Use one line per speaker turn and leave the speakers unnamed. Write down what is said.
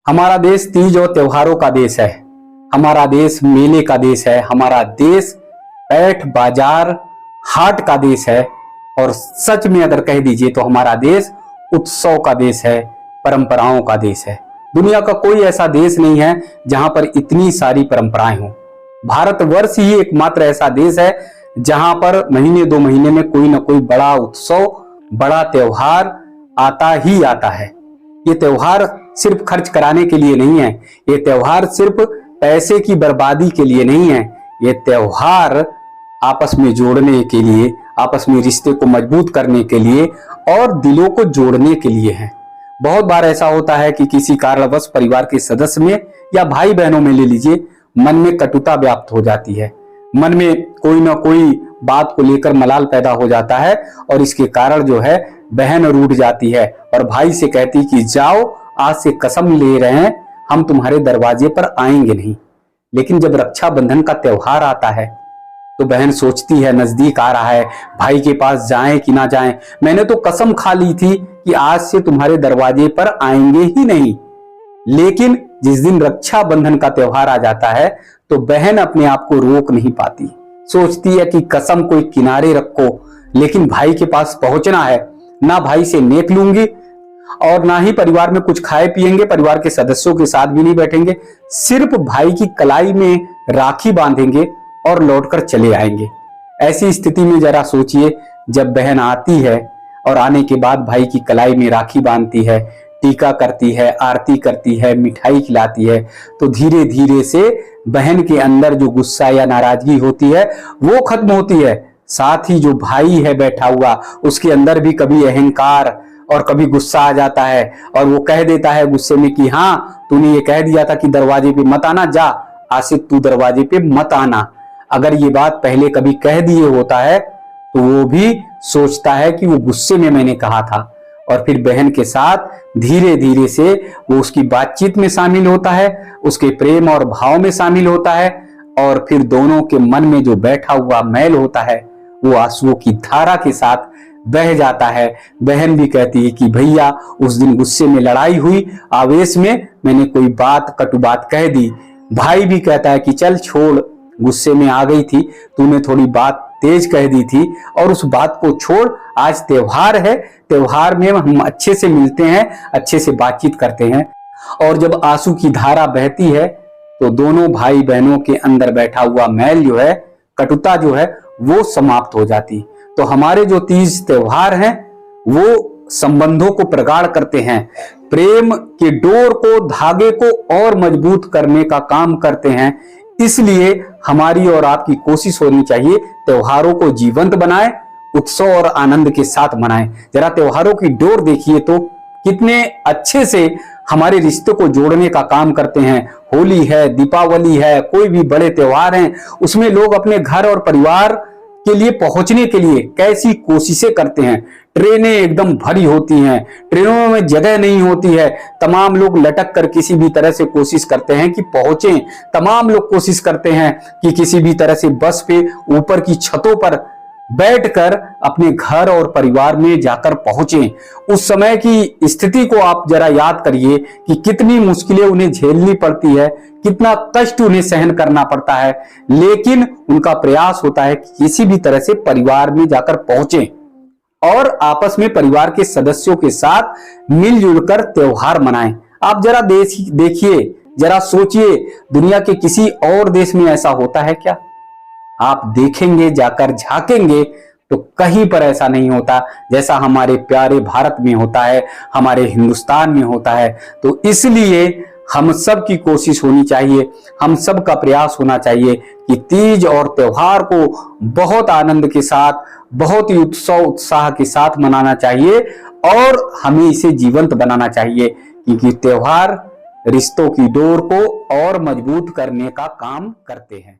हमारा देश तीज और त्योहारों का देश है। हमारा देश मेले का देश है। हमारा देश पैठ बाजार हाट का देश है। और सच में अगर कह दीजिए तो हमारा देश उत्सव का देश है, परंपराओं का देश है। दुनिया का कोई ऐसा देश नहीं है जहां पर इतनी सारी परंपराएं हों। भारतवर्ष ही एकमात्र ऐसा देश है जहां पर महीने दो महीने में कोई ना कोई बड़ा उत्सव, बड़ा त्योहार आता ही आता है। ये त्योहार सिर्फ खर्च कराने के लिए नहीं है। ये त्योहार सिर्फ पैसे की बर्बादी के लिए नहीं है। ये त्योहार आपस में जोड़ने के लिए, आपस में रिश्ते को मजबूत करने के लिए और दिलों को जोड़ने के लिए है। बहुत बार ऐसा होता है कि किसी कारणवश परिवार के सदस्य में या भाई बहनों में ले लीजिए, मन में कटुता व्याप्त हो जाती है। मन में कोई ना कोई बात को लेकर मलाल पैदा हो जाता है और इसके कारण जो है बहन रूठ जाती है और भाई से कहती कि जाओ, आज से कसम ले रहे हैं हम तुम्हारे दरवाजे पर आएंगे नहीं। लेकिन जब रक्षाबंधन का त्योहार आता है तो बहन सोचती है नजदीक आ रहा है, भाई के पास जाएं कि ना जाएं। मैंने तो कसम खा ली थी कि आज से तुम्हारे दरवाजे पर आएंगे ही नहीं। लेकिन जिस दिन रक्षाबंधन का त्योहार आ जाता है तो बहन अपने आप को रोक नहीं पाती। सोचती है कि कसम कोई किनारे रखो, लेकिन भाई के पास पहुंचना है। ना भाई से नेक लूंगी और ना ही परिवार में कुछ खाए पिएंगे, परिवार के सदस्यों के साथ भी नहीं बैठेंगे, सिर्फ भाई की कलाई में राखी बांधेंगे और लौटकर चले आएंगे। ऐसी स्थिति में जरा सोचिए, जब बहन आती है और आने के बाद भाई की कलाई में राखी बांधती है, टीका करती है, आरती करती है, मिठाई खिलाती है, तो धीरे धीरे से बहन के अंदर जो गुस्सा या नाराजगी होती है वो खत्म होती है। साथ ही जो भाई है बैठा हुआ, उसके अंदर भी कभी अहंकार और कभी गुस्सा आ जाता है और वो कह देता है गुस्से में कि हाँ, तूने ये कह दिया था कि दरवाजे पे मत आना, जा आज से तू दरवाजे पे मत आना। अगर ये बात पहले कभी कह दिए होता है तो वो भी सोचता है कि वो गुस्से में मैंने कहा था, और फिर बहन के साथ धीरे धीरे से वो उसकी बातचीत में शामिल होता है, उसके प्रेम और भाव में शामिल होता है, और फिर दोनों के मन में जो बैठा हुआ मैल होता है वो आंसुओं की धारा के साथ बह जाता है। बहन भी कहती है कि भैया उस दिन गुस्से में लड़ाई हुई, आवेश में मैंने कोई बात कटु बात कह दी। भाई भी कहता है कि चल छोड़, गुस्से में आ गई थी, तूने थोड़ी बात तेज कह दी थी और उस बात को छोड़, आज त्योहार है, त्योहार में हम अच्छे से मिलते हैं, अच्छे से बातचीत करते हैं। और जब आंसू की धारा बहती है तो दोनों भाई बहनों के अंदर बैठा हुआ मैल जो है, कटुता जो है वो समाप्त हो जाती। तो हमारे जो तीज त्योहार हैं वो संबंधों को प्रगाढ़ करते हैं, प्रेम के डोर को, धागे को और मजबूत करने का काम करते हैं। इसलिए हमारी और आपकी कोशिश होनी चाहिए त्योहारों को जीवंत बनाएं, उत्सव और आनंद के साथ मनाएं। जरा त्योहारों की डोर देखिए तो कितने अच्छे से हमारे रिश्ते को जोड़ने का काम करते हैं। होली है, दीपावली है, कोई भी बड़े त्योहार हैं, उसमें लोग अपने घर और परिवार के लिए पहुंचने के लिए कैसी कोशिशें करते हैं। ट्रेनें एकदम भरी होती हैं, ट्रेनों में जगह नहीं होती है, तमाम लोग लटक कर किसी भी तरह से कोशिश करते हैं कि पहुंचें। तमाम लोग कोशिश करते हैं कि किसी भी तरह से बस पे ऊपर की छतों पर बैठकर अपने घर और परिवार में जाकर पहुंचें। उस समय की स्थिति को आप जरा याद करिए कि कितनी मुश्किलें उन्हें झेलनी पड़ती है, कितना कष्ट उन्हें सहन करना पड़ता है, लेकिन उनका प्रयास होता है कि किसी भी तरह से परिवार में जाकर पहुंचें और आपस में परिवार के सदस्यों के साथ मिलजुल कर त्योहार मनाएं। आप जरा देखिए, जरा सोचिए, दुनिया के किसी और देश में ऐसा होता है क्या? आप देखेंगे, जाकर झांकेंगे तो कहीं पर ऐसा नहीं होता जैसा हमारे प्यारे भारत में होता है, हमारे हिंदुस्तान में होता है। तो इसलिए हम सब की कोशिश होनी चाहिए, हम सब का प्रयास होना चाहिए कि तीज और त्योहार को बहुत आनंद के साथ, बहुत ही उत्सव उत्साह के साथ मनाना चाहिए और हमें इसे जीवंत बनाना चाहिए, क्योंकि त्योहार रिश्तों की डोर को और मजबूत करने का काम करते हैं।